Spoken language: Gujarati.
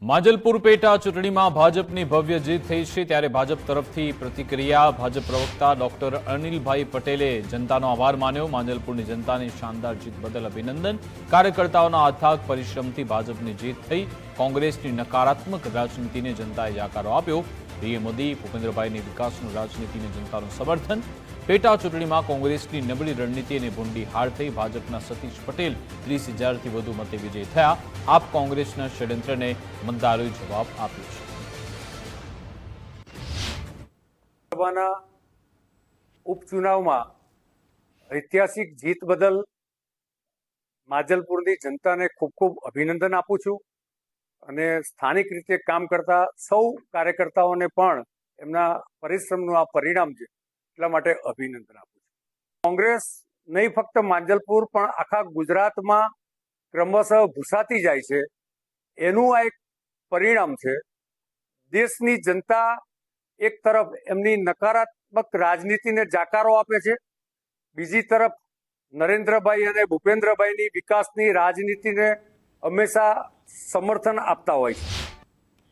માંજલપુર પેટા ચૂંટણીમાં ભાજપની ભવ્ય જીત થઈ છે ત્યારે ભાજપ તરફથી પ્રતિક્રિયા ભાજપ પ્રવક્તા ડોક્ટર અનિલભાઈ પટેલે જનતાનો આભાર માન્યો। માંજલપુરની જનતાની શાનદાર જીત બદલ અભિનંદન। કાર્યકર્તાઓના અથાગ પરિશ્રમથી ભાજપની જીત થઈ। કોંગ્રેસની નકારાત્મક રાજનીતિને જનતાએ જાકારો આપ્યો। પીએમ મોદી ભૂપેન્દ્રભાઈની વિકાસની રાજનીતિને જનતાનું સમર્થન। પેટા ચૂંટણીમાં કોંગ્રેસની નબળી રણનીતિ અને ભૂંડી હાર થઈ। ભાજપના સતીશ પટેલ 30,000થી વધુ મતે વિજયી થયા। આપ કોંગ્રેસના ષડયંત્રને મતદારોએ જવાબ આપ્યો છે। લોકસભાના ઉપચુનાવમાં ઐતિહાસિક જીત બદલ માંજલપુરની જનતાને ખૂબ ખૂબ અભિનંદન આપું છું અને સ્થાનિક રીતે કામ કરતા સૌ કાર્યકર્તાઓને પણ એમના પરિશ્રમનું આ પરિણામ છે એટલા માટે અભિનંદન આપું છું। કોંગ્રેસ નહીં ફક્ત માંજલપુર પણ આખા ગુજરાતમાં ક્રમશઃ ભૂસાતી જાય છે એનું આ એક પરિણામ છે। દેશની જનતા એક તરફ એમની નકારાત્મક રાજનીતિને જાકારો આપે છે, બીજી તરફ નરેન્દ્રભાઈ અને ભૂપેન્દ્રભાઈની વિકાસની રાજનીતિને હંમેશા સમર્થન આપતા હોય છે।